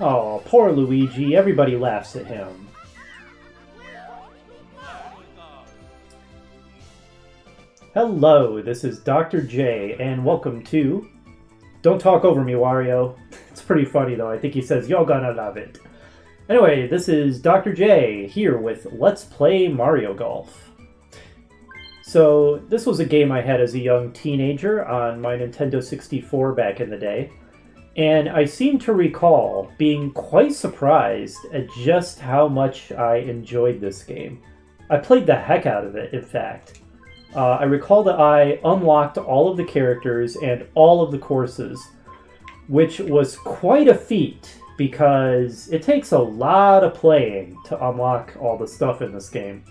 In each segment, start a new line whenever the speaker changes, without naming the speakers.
Oh, poor Luigi. Everybody laughs at him. Hello, this is Dr. J, and welcome to... Don't talk over me, Wario. It's pretty funny, though. I think he says, "You're gonna love it." Anyway, this is Dr. J, here with Let's Play Mario Golf. So, this was a game I had as a young teenager on my Nintendo 64 back in the day. And I seem to recall being quite surprised at just how much I enjoyed this game. I played the heck out of it, in fact. I recall that I unlocked all of the characters and all of the courses, which was quite a feat because it takes a lot of playing to unlock all the stuff in this game.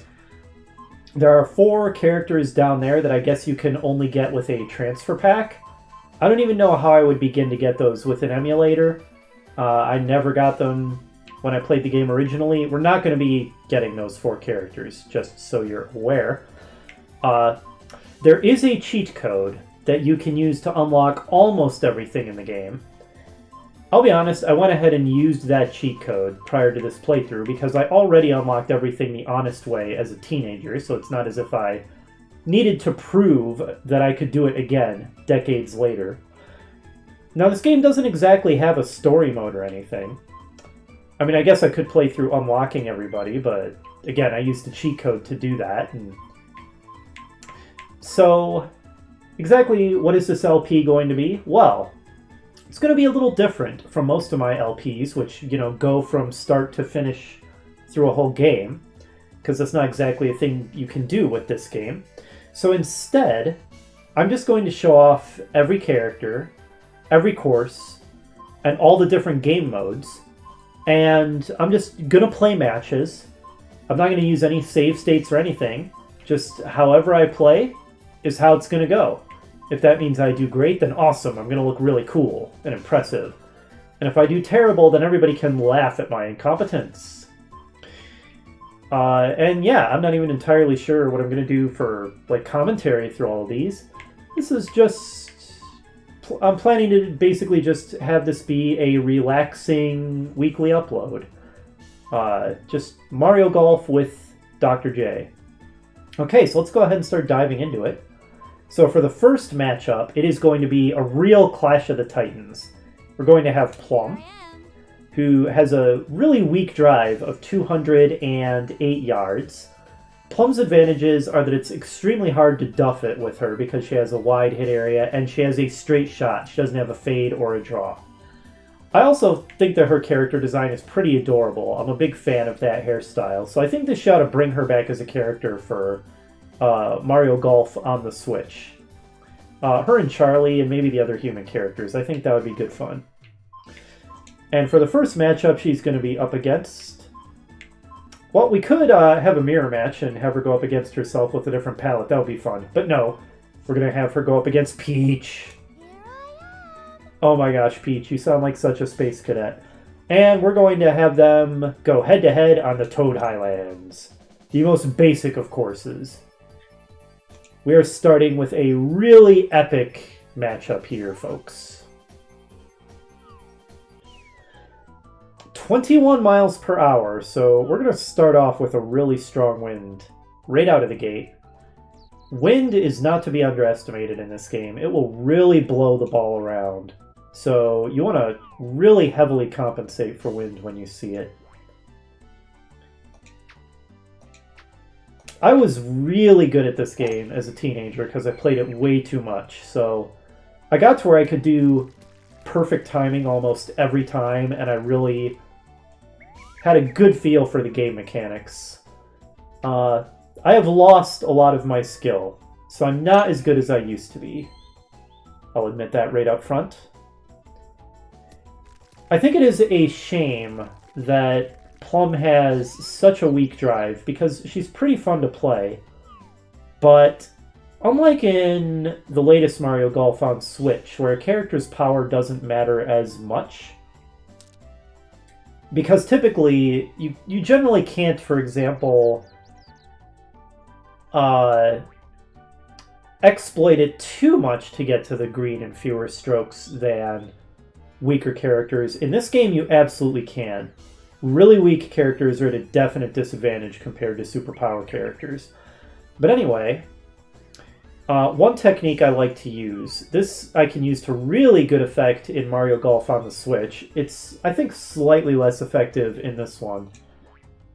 There are 4 characters down there that I guess you can only get with a transfer pack. I don't even know how I would begin to get those with an emulator. I never got them when I played the game originally. We're not going to be getting those 4 characters, just so you're aware. There is a cheat code that you can use to unlock almost everything in the game. I'll be honest, I went ahead and used that cheat code prior to this playthrough because I already unlocked everything the honest way as a teenager, so it's not as if I needed to prove that I could do it again decades later. Now, this game doesn't exactly have a story mode or anything. I mean, I guess I could play through unlocking everybody, but again, I used the cheat code to do that. And so, exactly what is this LP going to be? Well, it's going to be a little different from most of my LPs, which, go from start to finish through a whole game, because that's not exactly a thing you can do with this game. So instead, I'm just going to show off every character, every course, and all the different game modes, and I'm just going to play matches. I'm not going to use any save states or anything. Just however I play is how it's going to go. If that means I do great, then awesome. I'm going to look really cool and impressive. And if I do terrible, then everybody can laugh at my incompetence. And yeah, I'm not even entirely sure what I'm going to do for commentary through all of these. This is just... I'm planning to basically just have this be a relaxing weekly upload. Just Mario Golf with Dr. J. Okay, so let's go ahead and start diving into it. So for the first matchup, it is going to be a real Clash of the Titans. We're going to have Plum, who has a really weak drive of 208 yards. Plum's advantages are that it's extremely hard to duff it with her because she has a wide hit area and she has a straight shot. She doesn't have a fade or a draw. I also think that her character design is pretty adorable. I'm a big fan of that hairstyle, so I think this ought to bring her back as a character for Mario Golf on the Switch. Her and Charlie and maybe the other human characters. I think that would be good fun. And for the first matchup, she's going to be up against... Well, we could have a mirror match and have her go up against herself with a different palette. That would be fun. But no, we're going to have her go up against Peach. Oh my gosh, Peach, you sound like such a space cadet. And we're going to have them go head-to-head on the Toad Highlands. The most basic of courses. We are starting with a really epic matchup here, folks. 21 miles per hour, so we're going to start off with a really strong wind right out of the gate. Wind is not to be underestimated in this game. It will really blow the ball around. So you want to really heavily compensate for wind when you see it. I was really good at this game as a teenager because I played it way too much. So I got to where I could do perfect timing almost every time, and I really had a good feel for the game mechanics. I have lost a lot of my skill, so I'm not as good as I used to be. I'll admit that right up front. I think it is a shame that Plum has such a weak drive because she's pretty fun to play, but unlike in the latest Mario Golf on Switch, where a character's power doesn't matter as much, because typically you generally can't, for example, exploit it too much to get to the green in fewer strokes than weaker characters. In this game, you absolutely can. Really weak characters are at a definite disadvantage compared to superpower characters. But anyway, one technique I like to use, this I can use to really good effect in Mario Golf on the Switch. It's, I think, slightly less effective in this one,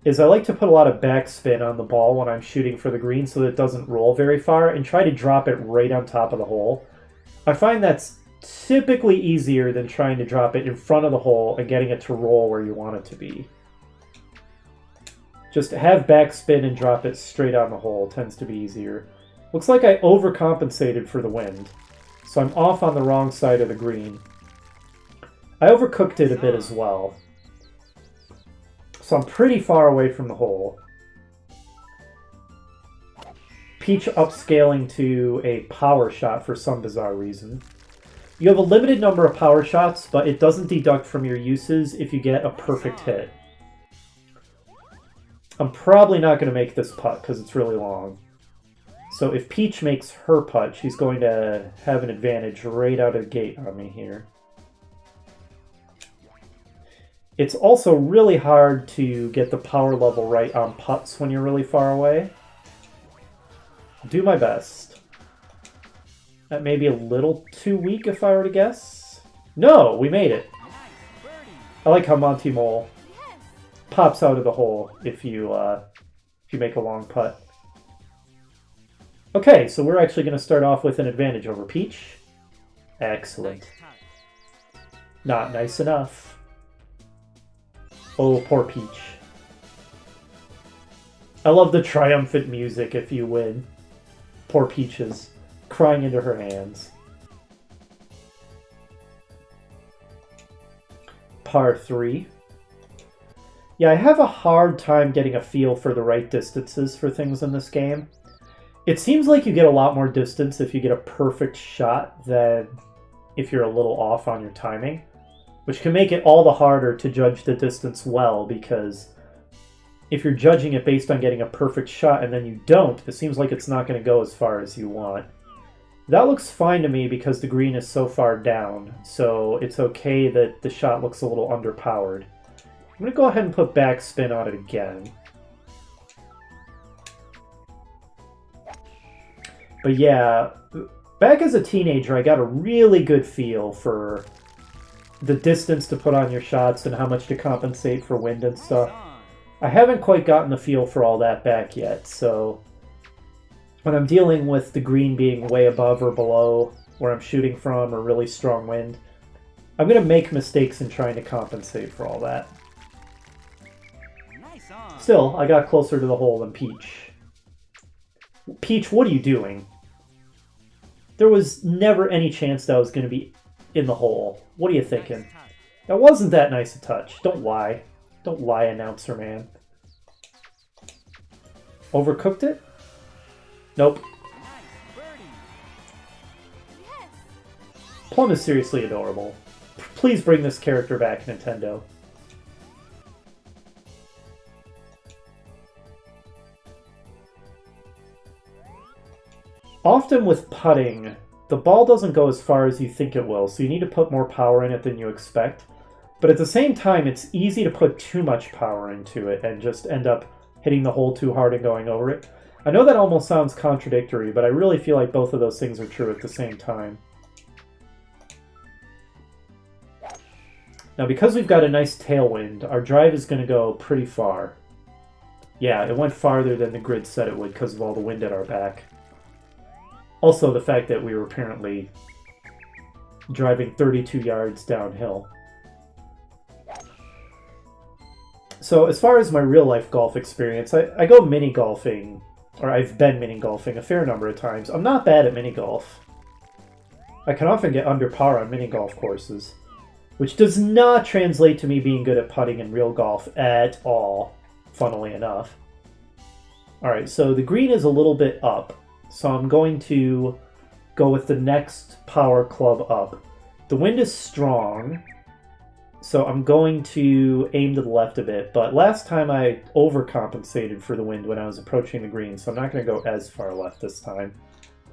is I like to put a lot of backspin on the ball when I'm shooting for the green so that it doesn't roll very far, and try to drop it right on top of the hole. I find that's typically easier than trying to drop it in front of the hole and getting it to roll where you want it to be. Just have backspin and drop it straight on the hole tends to be easier. Looks like I overcompensated for the wind, so I'm off on the wrong side of the green. I overcooked it a bit as well, so I'm pretty far away from the hole. Peach upscaling to a power shot for some bizarre reason. You have a limited number of power shots, but it doesn't deduct from your uses if you get a perfect hit. I'm probably not going to make this putt because it's really long. So if Peach makes her putt, she's going to have an advantage right out of the gate on me here. It's also really hard to get the power level right on putts when you're really far away. Do my best. That may be a little too weak if I were to guess. No, we made it. I like how Monty Mole pops out of the hole if you make a long putt. Okay, so we're actually going to start off with an advantage over Peach. Excellent. Not nice enough. Oh, poor Peach. I love the triumphant music if you win. Poor Peaches, crying into her hands. Par 3. Yeah, I have a hard time getting a feel for the right distances for things in this game. It seems like you get a lot more distance if you get a perfect shot than if you're a little off on your timing, which can make it all the harder to judge the distance well, because if you're judging it based on getting a perfect shot and then you don't, it seems like it's not going to go as far as you want. That looks fine to me because the green is so far down, so it's okay that the shot looks a little underpowered. I'm going to go ahead and put backspin on it again. But yeah, back as a teenager, I got a really good feel for the distance to put on your shots and how much to compensate for wind and stuff. I haven't quite gotten the feel for all that back yet, so when I'm dealing with the green being way above or below where I'm shooting from or really strong wind, I'm going to make mistakes in trying to compensate for all that. Still, I got closer to the hole than Peach. Peach, what are you doing? There was never any chance that I was going to be in the hole. What are you thinking? That wasn't that nice a touch. Don't lie. Don't lie, announcer man. Overcooked it? Nope. Plum is seriously adorable. Please bring this character back, Nintendo. Often with putting, the ball doesn't go as far as you think it will, so you need to put more power in it than you expect. But at the same time, it's easy to put too much power into it and just end up hitting the hole too hard and going over it. I know that almost sounds contradictory, but I really feel like both of those things are true at the same time. Now, because we've got a nice tailwind, our drive is going to go pretty far. Yeah, it went farther than the grid said it would because of all the wind at our back. Also, the fact that we were apparently driving 32 yards downhill. So as far as my real-life golf experience, I go mini-golfing, or I've been mini-golfing a fair number of times. I'm not bad at mini-golf. I can often get under par on mini-golf courses, which does not translate to me being good at putting in real golf at all, funnily enough. Alright, so the green is a little bit up, so I'm going to go with the next power club up. The wind is strong, so I'm going to aim to the left a bit, but last time I overcompensated for the wind when I was approaching the green, so I'm not going to go as far left this time.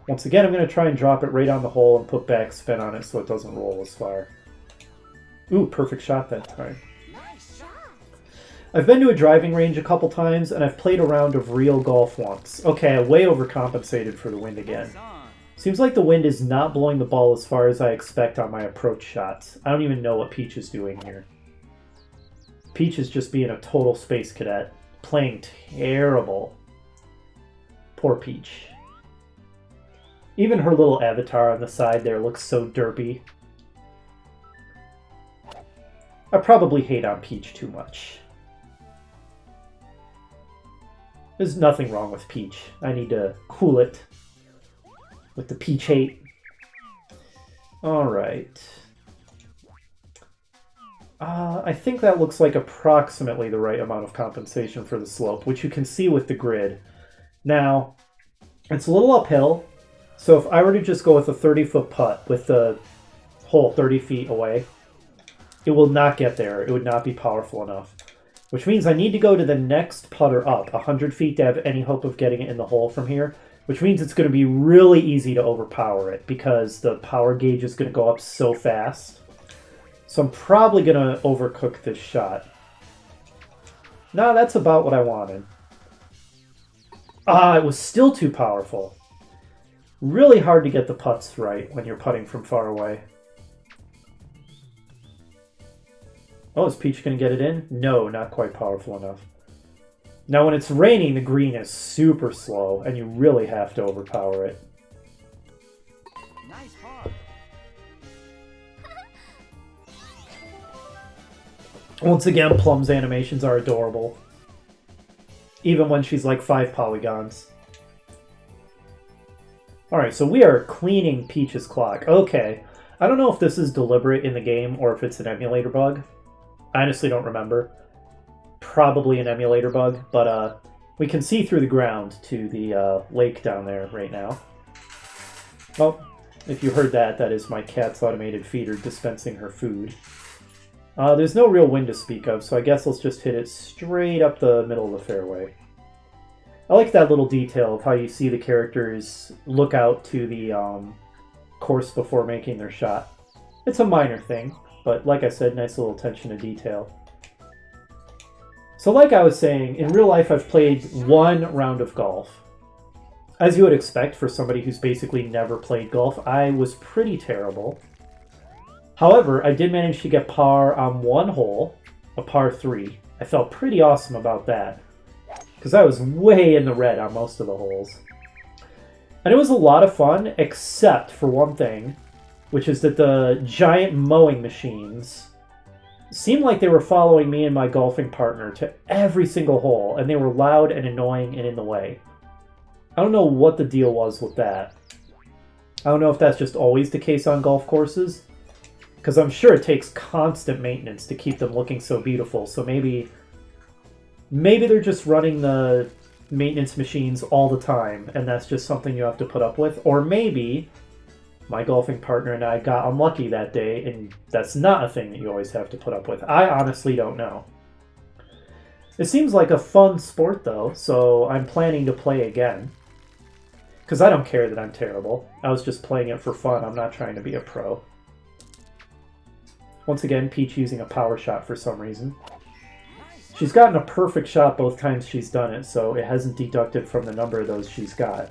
Once again, I'm going to try and drop it right on the hole and put backspin on it so it doesn't roll as far. Ooh, perfect shot that time. I've been to a driving range a couple times, and I've played a round of real golf once. Okay, I way overcompensated for the wind again. Seems like the wind is not blowing the ball as far as I expect on my approach shots. I don't even know what Peach is doing here. Peach is just being a total space cadet. Playing terrible. Poor Peach. Even her little avatar on the side there looks so derpy. I probably hate on Peach too much. There's nothing wrong with Peach. I need to cool it with the Peach hate. Alright. I think that looks like approximately the right amount of compensation for the slope, which you can see with the grid. Now, it's a little uphill, so if I were to just go with a 30-foot putt with the hole 30 feet away, it will not get there. It would not be powerful enough. Which means I need to go to the next putter up, 100 feet, to have any hope of getting it in the hole from here. Which means it's going to be really easy to overpower it, because the power gauge is going to go up so fast. So I'm probably going to overcook this shot. No, that's about what I wanted. It was still too powerful. Really hard to get the putts right when you're putting from far away. Oh, is Peach going to get it in? No, not quite powerful enough. Now when it's raining, the green is super slow, and you really have to overpower it.
Nice par.
Once again, Plum's animations are adorable. Even when she's like 5 polygons. Alright, so we are cleaning Peach's clock. Okay, I don't know if this is deliberate in the game or if it's an emulator bug. I honestly don't remember. Probably an emulator bug, but we can see through the ground to the lake down there right now. Well, if you heard that, that is my cat's automated feeder dispensing her food. There's no real wind to speak of, so I guess let's just hit it straight up the middle of the fairway. I like that little detail of how you see the characters look out to the course before making their shot. It's a minor thing, but like I said, nice little attention to detail. So like I was saying, in real life I've played one round of golf. As you would expect for somebody who's basically never played golf, I was pretty terrible. However, I did manage to get par on one hole, a par 3. I felt pretty awesome about that, because I was way in the red on most of the holes. And it was a lot of fun, except for one thing, which is that the giant mowing machines seemed like they were following me and my golfing partner to every single hole, and they were loud and annoying and in the way. I don't know what the deal was with that. I don't know if that's just always the case on golf courses, because I'm sure it takes constant maintenance to keep them looking so beautiful, so maybe they're just running the maintenance machines all the time, and that's just something you have to put up with. Or maybe my golfing partner and I got unlucky that day, and that's not a thing that you always have to put up with. I honestly don't know. It seems like a fun sport, though, so I'm planning to play again. Because I don't care that I'm terrible. I was just playing it for fun. I'm not trying to be a pro. Once again, Peach using a power shot for some reason. She's gotten a perfect shot both times she's done it, so it hasn't deducted from the number of those she's got.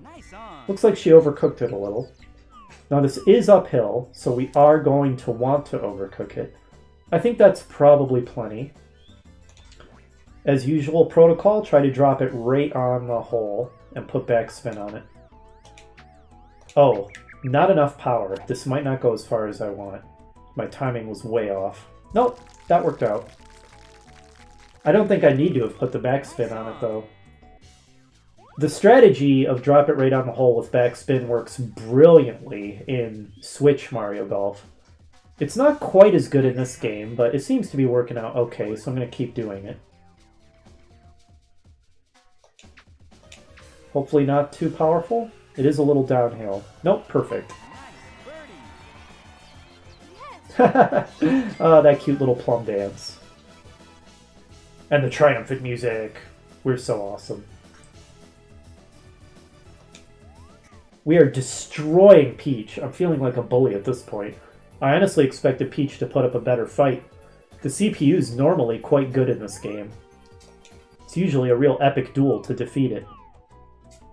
Nice on.
Looks like she overcooked it a little. Now this is uphill, so we are going to want to overcook it. I think that's probably plenty. As usual protocol, try to drop it right on the hole and put backspin on it. Oh, not enough power. This might not go as far as I want. My timing was way off. Nope, that worked out. I don't think I need to have put the backspin on it, though. The strategy of drop it right on the hole with backspin works brilliantly in Switch Mario Golf. It's not quite as good in this game, but it seems to be working out okay, so I'm going to keep doing it. Hopefully not too powerful. It is a little downhill. Nope, perfect. Oh, that cute little Plum dance. And the triumphant music. We're so awesome. We are destroying Peach. I'm feeling like a bully at this point. I honestly expected Peach to put up a better fight. The CPU is normally quite good in this game. It's usually a real epic duel to defeat it.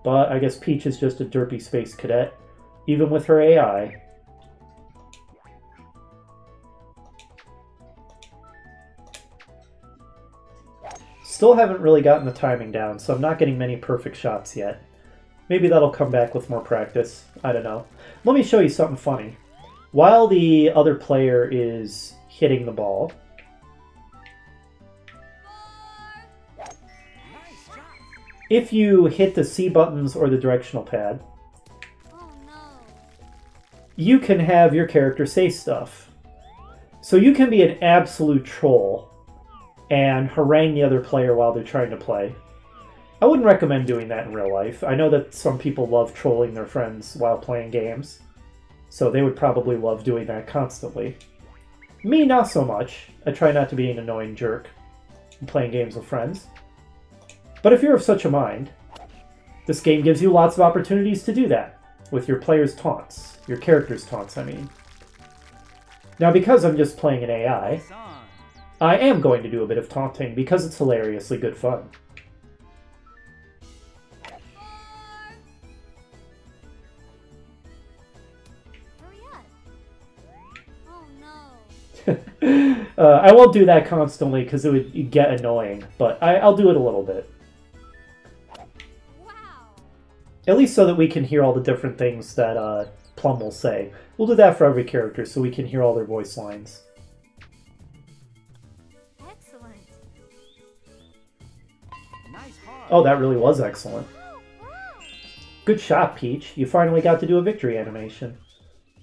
But I guess Peach is just a derpy space cadet, even with her AI. Still haven't really gotten the timing down, so I'm not getting many perfect shots yet. Maybe that'll come back with more practice. I don't know. Let me show you something funny. While the other player is hitting the ball, if you hit the C buttons or the directional pad, you can have your character say stuff. So you can be an absolute troll and harangue the other player while they're trying to play. I wouldn't recommend doing that in real life. I know that some people love trolling their friends while playing games, so they would probably love doing that constantly. Me, not so much. I try not to be an annoying jerk when playing games with friends. But if you're of such a mind, this game gives you lots of opportunities to do that with your player's taunts, your character's taunts, I mean. Now, because I'm just playing an AI, I am going to do a bit of taunting because it's hilariously good fun. I won't do that constantly because it would get annoying, but I'll do it a little bit. Wow. At least so that we can hear all the different things that Plum will say. We'll do that for every character so we can hear all their voice lines.
Excellent. Nice part.
Oh, that really was excellent. Good shot, Peach. You finally got to do a victory animation.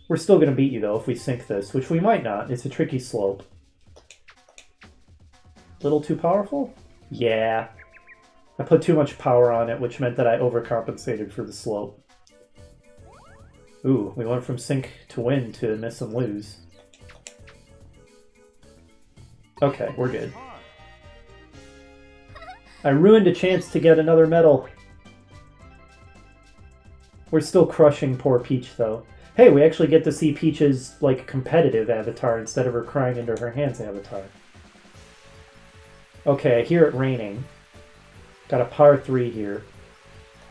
We're still going to beat you, though, if we sink this, which we might not. It's a tricky slope. Little too powerful? Yeah. I put too much power on it, which meant that I overcompensated for the slope. Ooh, we went from sink to win to miss and lose. Okay, we're good. I ruined a chance to get another medal. We're still crushing poor Peach, though. Hey, we actually get to see Peach's, like, competitive avatar instead of her crying into her hands avatar. Okay, I hear it raining. Got a par 3 here.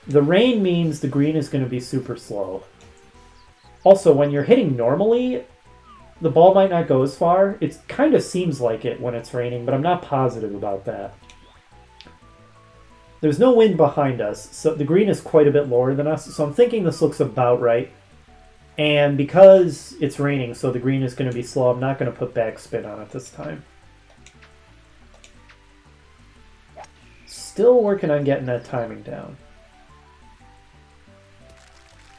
The rain means the green is going to be super slow. Also, when you're hitting normally, the ball might not go as far. It kind of seems like it when it's raining, but I'm not positive about that. There's no wind behind us, so the green is quite a bit lower than us, so I'm thinking this looks about right. And because it's raining, so the green is going to be slow, I'm not going to put backspin on it this time. Still working on getting that timing down.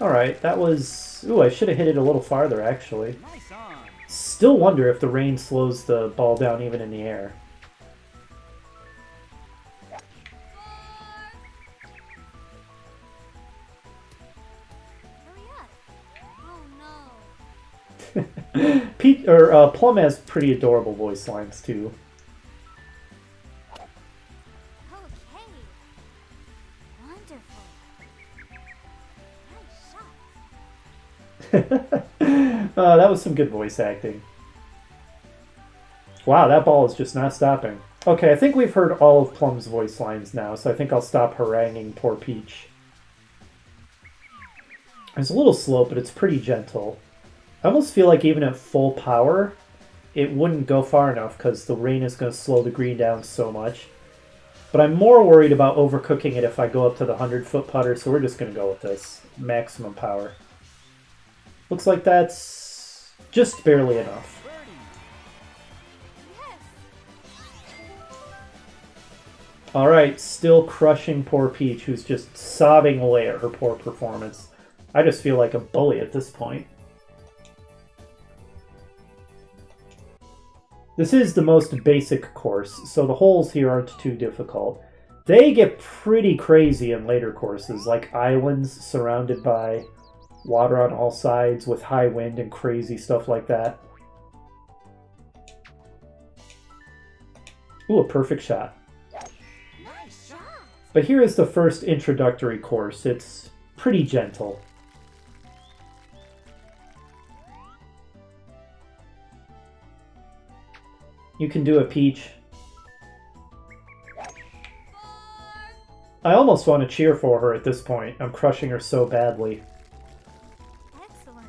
Alright, that was... Ooh, I should have hit it a little farther, actually. Still wonder if the rain slows the ball down even in the air. Plum has pretty adorable voice lines too.
Okay. Wonderful. Nice shot.
That was some good voice acting. Wow, that ball is just not stopping. Okay, I think we've heard all of Plum's voice lines now, so I think I'll stop haranguing poor Peach. It's a little slow, but it's pretty gentle. I almost feel like even at full power, it wouldn't go far enough because the rain is going to slow the green down so much. But I'm more worried about overcooking it if I go up to the 100-foot putter, so we're just going to go with this. Maximum power. Looks like that's just barely enough. Alright, still crushing poor Peach, who's just sobbing away at her poor performance. I just feel like a bully at this point. This is the most basic course, so the holes here aren't too difficult. They get pretty crazy in later courses, like islands surrounded by water on all sides with high wind and crazy stuff like that. Ooh, a perfect shot. But here is the first introductory course. It's pretty gentle. You can do it, Peach. I almost want to cheer for her at this point. I'm crushing her so badly.
Excellent.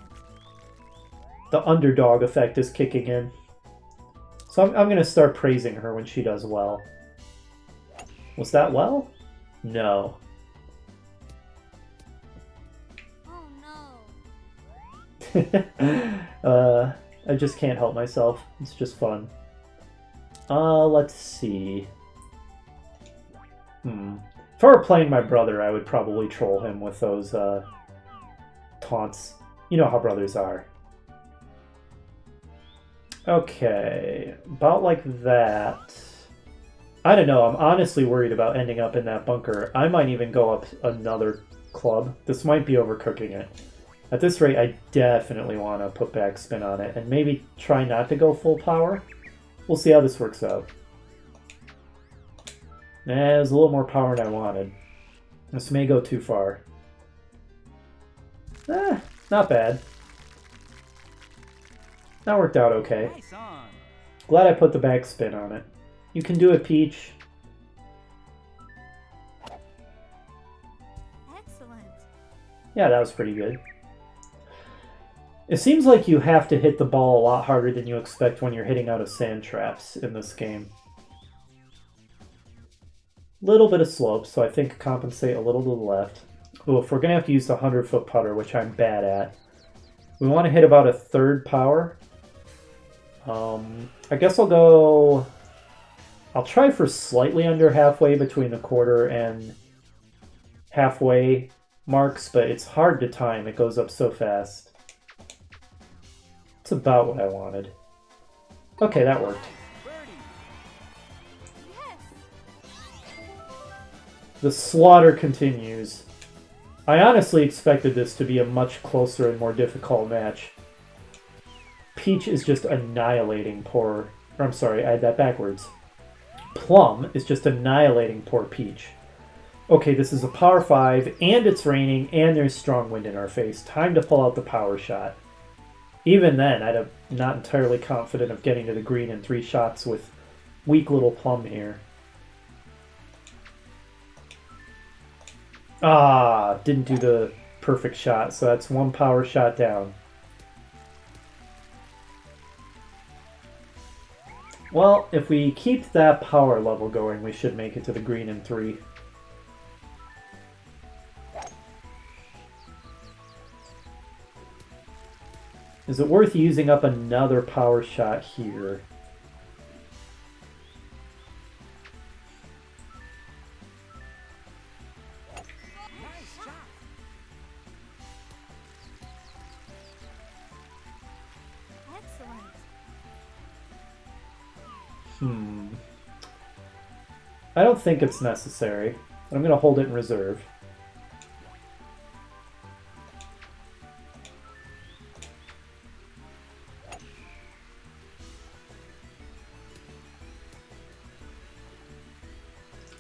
The underdog effect is kicking in. So I'm going to start praising her when she does well. Was that well? No.
Oh no.
I just can't help myself. It's just fun. Let's see. If I were playing my brother, I would probably troll him with those taunts. You know how brothers are. Okay, about like that. I don't know, I'm honestly worried about ending up in that bunker. I might even go up another club. This might be overcooking it. At this rate, I definitely want to put backspin on it and maybe try not to go full power. We'll see how this works out. Nah, it was a little more power than I wanted. This may go too far. Not bad. That worked out okay.
Nice on.
Glad I put the backspin on it. You can do it, Peach.
Excellent.
Yeah, that was pretty good. It seems like you have to hit the ball a lot harder than you expect when you're hitting out of sand traps in this game. Little bit of slope, so I think compensate a little to the left. Ooh, if we're going to have to use the 100-foot putter, which I'm bad at, we want to hit about a third power. I guess I'll try for slightly under halfway between the quarter and halfway marks, but it's hard to time. It goes up so fast. It's about what I wanted. Okay, that worked.
Yes.
The slaughter continues. I honestly expected this to be a much closer and more difficult match. Peach is just annihilating poor... Or, I'm sorry, I had that backwards. Plum is just annihilating poor Peach. Okay, this is a power 5, and it's raining, and there's strong wind in our face. Time to pull out the power shot. Even then, I'm not entirely confident of getting to the green in 3 shots with weak little Plum here. Ah, didn't do the perfect shot, so that's 1 power shot down. Well, if we keep that power level going, we should make it to the green in 3. Is it worth using up another power shot here?
Nice shot. Excellent.
I don't think it's necessary. I'm going to hold it in reserve.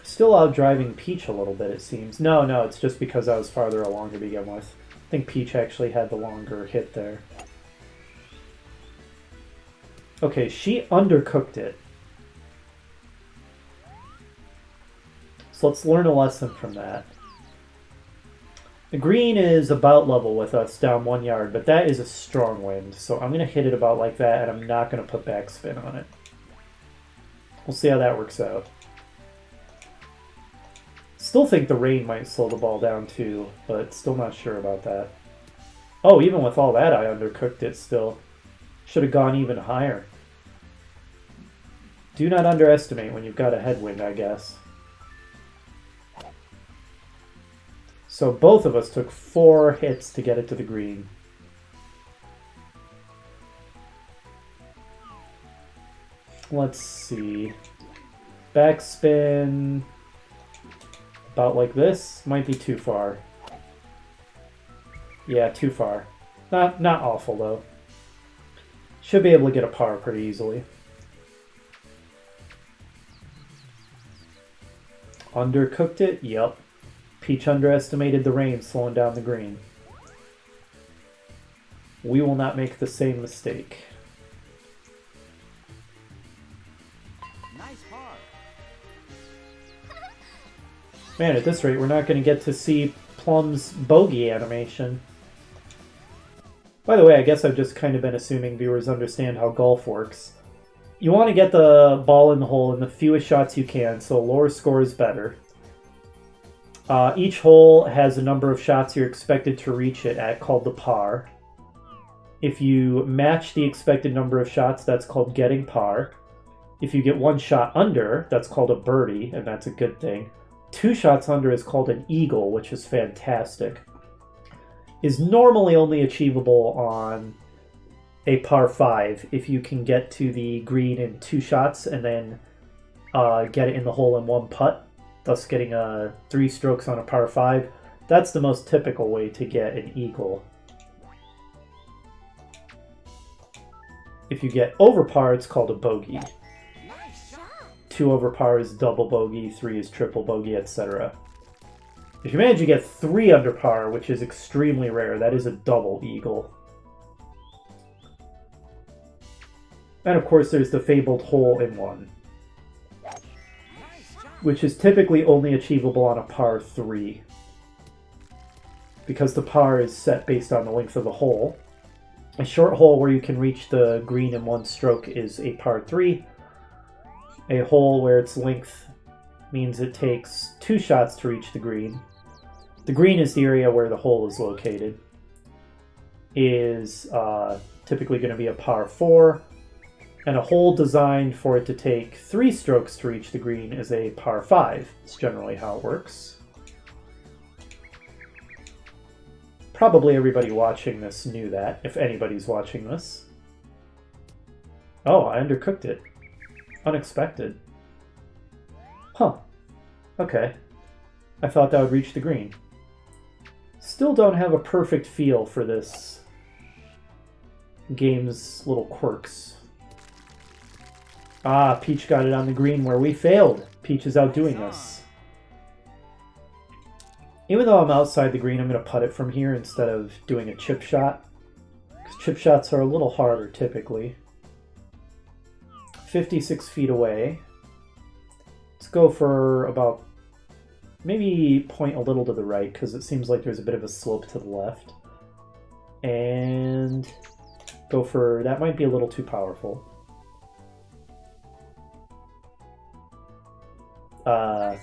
Still out driving Peach a little bit, it seems. No, it's just because I was farther along to begin with. I think Peach actually had the longer hit there. Okay, she undercooked it. So let's learn a lesson from that. The green is about level with us, down 1 yard, but that is a strong wind, so I'm going to hit it about like that, and I'm not going to put backspin on it. We'll see how that works out. Still think the rain might slow the ball down too, but still not sure about that. Oh, even with all that, I undercooked it still. Should have gone even higher. Do not underestimate when you've got a headwind, I guess. So both of us took 4 hits to get it to the green. Let's see. Backspin. About like this. Might be too far. Yeah, too far. Not awful though. Should be able to get a par pretty easily. Undercooked it? Yep. Peach underestimated the rain slowing down the green. We will not make the same mistake. Man, at this rate, we're not going to get to see Plum's bogey animation. By the way, I guess I've just kind of been assuming viewers understand how golf works. You want to get the ball in the hole in the fewest shots you can, so a lower score is better. Each hole has a number of shots you're expected to reach it at, called the par. If you match the expected number of shots, that's called getting par. If you get one shot under, that's called a birdie, and that's a good thing. 2 shots under is called an eagle, which is fantastic. Is normally only achievable on a par 5 if you can get to the green in 2 shots and then get it in the hole in 1 putt, thus getting 3 strokes on a par 5. That's the most typical way to get an eagle. If you get over par, it's called a bogey. 2 over par is double bogey, 3 is triple bogey, etc. If you manage to get 3 under par, which is extremely rare, that is a double eagle. And of course there's the fabled hole in 1, which is typically only achievable on a par 3. Because the par is set based on the length of the hole. A short hole where you can reach the green in 1 stroke is a par 3. A hole where its length means it takes 2 shots to reach the green. The green is the area where the hole is located. Is typically going to be a par 4. And a hole designed for it to take 3 strokes to reach the green is a par 5. It's generally how it works. Probably everybody watching this knew that, if anybody's watching this. Oh, I undercooked it. Unexpected. Huh. Okay. I thought that would reach the green. Still don't have a perfect feel for this game's little quirks. Ah, Peach got it on the green where we failed. Peach is outdoing us. Even though I'm outside the green, I'm going to putt it from here instead of doing a chip shot. Because chip shots are a little harder typically. 56 feet away. Let's go for about, maybe point a little to the right because it seems like there's a bit of a slope to the left. And go for, that might be a little too powerful. Oh,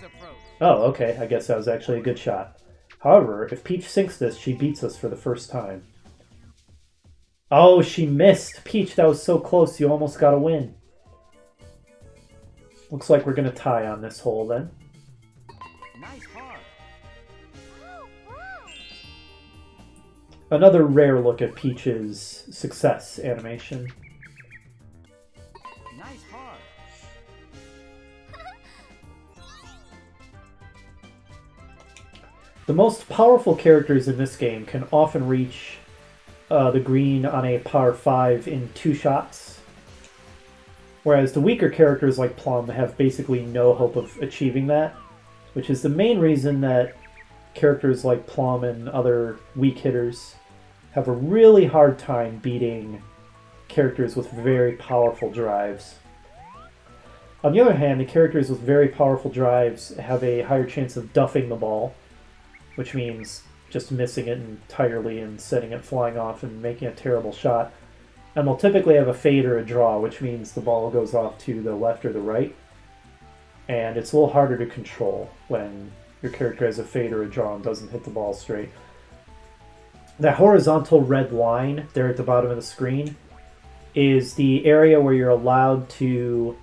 okay, I guess that was actually a good shot. However, if Peach sinks this, she beats us for the first time. Oh, she missed! Peach, that was so close, you almost got a win. Looks like we're going to tie on this hole then.
Nice par.
Another rare look at Peach's success animation.
Nice par.
The most powerful characters in this game can often reach the green on a par 5 in 2 shots. Whereas the weaker characters like Plum have basically no hope of achieving that, which is the main reason that characters like Plum and other weak hitters have a really hard time beating characters with very powerful drives. On the other hand, the characters with very powerful drives have a higher chance of duffing the ball, which means just missing it entirely and sending it flying off and making a terrible shot. And they'll typically have a fade or a draw, which means the ball goes off to the left or the right. And it's a little harder to control when your character has a fade or a draw and doesn't hit the ball straight. That horizontal red line there at the bottom of the screen is the area where you're allowed to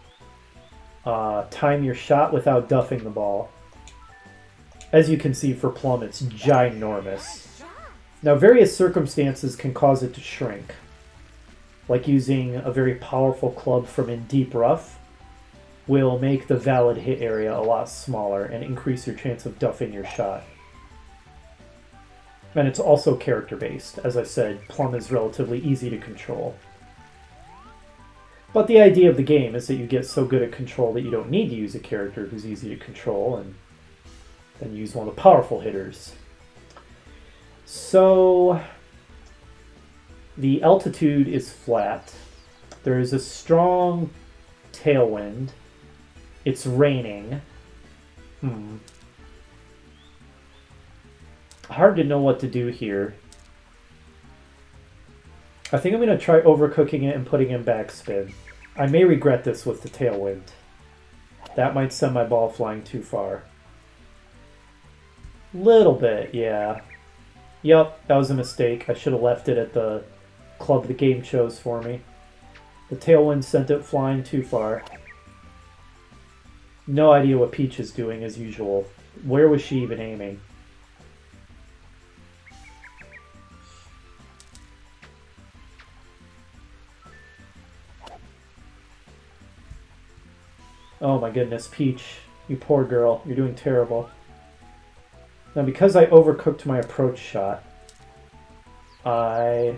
time your shot without duffing the ball. As you can see for Plum, it's ginormous. Now, various circumstances can cause it to shrink, like using a very powerful club from in deep rough will make the valid hit area a lot smaller and increase your chance of duffing your shot. And it's also character-based. As I said, Plum is relatively easy to control. But the idea of the game is that you get so good at control that you don't need to use a character who's easy to control, and then use one of the powerful hitters. So the altitude is flat. There is a strong tailwind. It's raining. Hard to know what to do here. I think I'm going to try overcooking it and putting in backspin. I may regret this with the tailwind. That might send my ball flying too far. Little bit, yeah. Yep, that was a mistake. I should have left it at the club the game chose for me. The tailwind sent it flying too far. No idea what Peach is doing as usual. Where was she even aiming? Oh my goodness, Peach. You poor girl. You're doing terrible. Now, because I overcooked my approach shot, I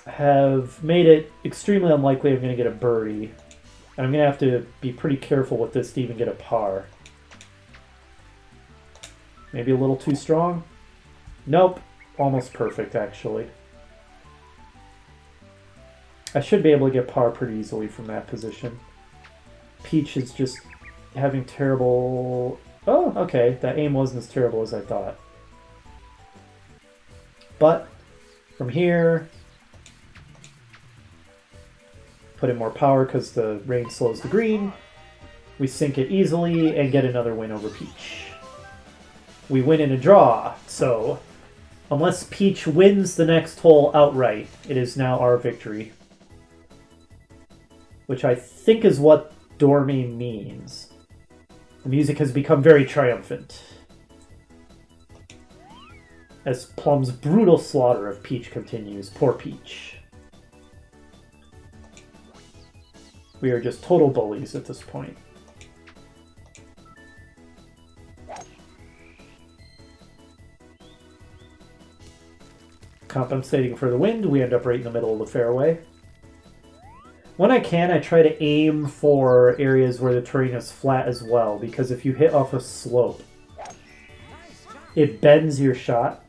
have made it extremely unlikely I'm going to get a birdie. And I'm going to have to be pretty careful with this to even get a par. Maybe a little too strong? Nope. Almost perfect, actually. I should be able to get par pretty easily from that position. Peach is just having terrible... Oh, okay. That aim wasn't as terrible as I thought. But from here... Put in more power because the rain slows the green. We sink it easily and get another win over Peach. We win in a draw, so unless Peach wins the next hole outright, it is now our victory. Which I think is what Dormy means. The music has become very triumphant. As Plum's brutal slaughter of Peach continues. Poor Peach. We are just total bullies at this point. Compensating for the wind, we end up right in the middle of the fairway. When I can, I try to aim for areas where the terrain is flat as well, because if you hit off a slope, it bends your shot,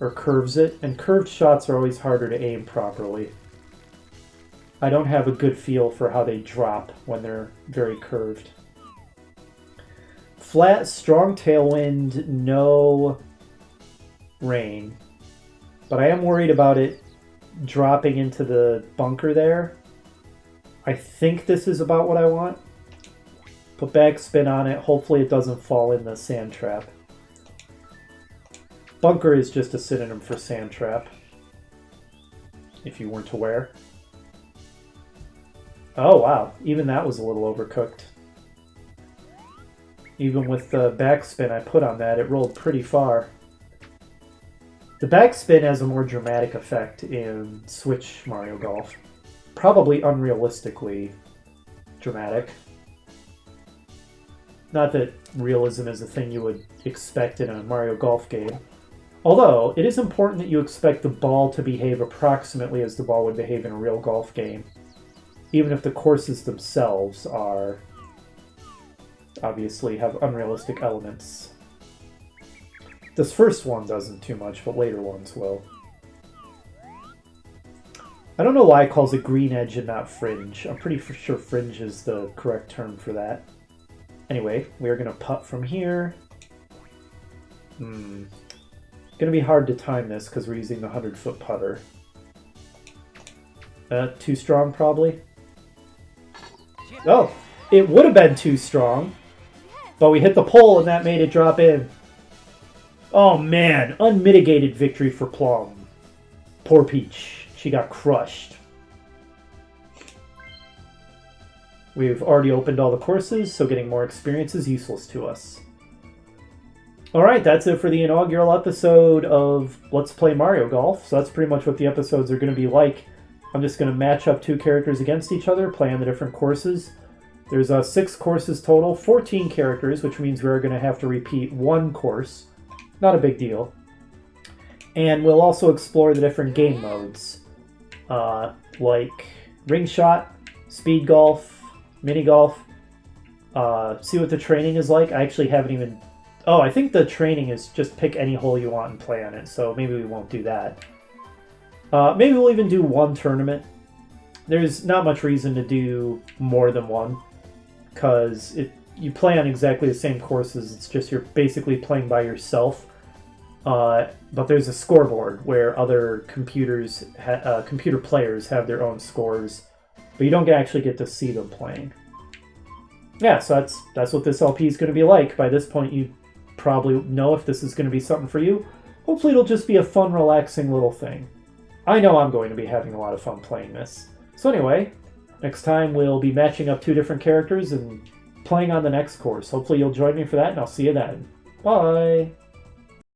or curves it, and curved shots are always harder to aim properly. I don't have a good feel for how they drop when they're very curved. Flat, strong tailwind, no rain. But I am worried about it dropping into the bunker there. I think this is about what I want. Put backspin on it. Hopefully it doesn't fall in the sand trap. Bunker is just a synonym for sand trap, if you weren't aware. Oh wow, even that was a little overcooked. Even with the backspin I put on that, it rolled pretty far. The backspin has a more dramatic effect in Switch Mario Golf. Probably unrealistically dramatic. Not that realism is a thing you would expect in a Mario Golf game. Although, it is important that you expect the ball to behave approximately as the ball would behave in a real golf game. Even if the courses themselves are obviously have unrealistic elements. This first one doesn't too much, but later ones will. I don't know why it calls it green edge and not fringe. I'm pretty sure fringe is the correct term for that. Anyway, we are going to putt from here. Going to be hard to time this because we're using the 100-foot putter. Too strong, probably. Oh, it would have been too strong, but we hit the pole and that made it drop in. Oh man, unmitigated victory for Plum. Poor Peach. She got crushed. We've already opened all the courses, so getting more experience is useless to us. Alright, that's it for the inaugural episode of Let's Play Mario Golf. So that's pretty much what the episodes are going to be like. I'm just going to match up two characters against each other, play on the different courses. There's 6 courses total, 14 characters, which means we're going to have to repeat one course. Not a big deal. And we'll also explore the different game modes, like ring shot, speed golf, mini golf. See what the training is like. I actually haven't even... Oh, I think the training is just pick any hole you want and play on it, so maybe we won't do that. Maybe we'll even do one tournament. There's not much reason to do more than one, because you play on exactly the same courses. It's just you're basically playing by yourself. But there's a scoreboard where other computer players have their own scores, but you don't actually get to see them playing. Yeah, so that's what this LP is going to be like. By this point, you probably know if this is going to be something for you. Hopefully, it'll just be a fun, relaxing little thing. I know I'm going to be having a lot of fun playing this. So anyway, next time we'll be matching up 2 different characters and playing on the next course. Hopefully, you'll join me for that, and I'll see you then. Bye!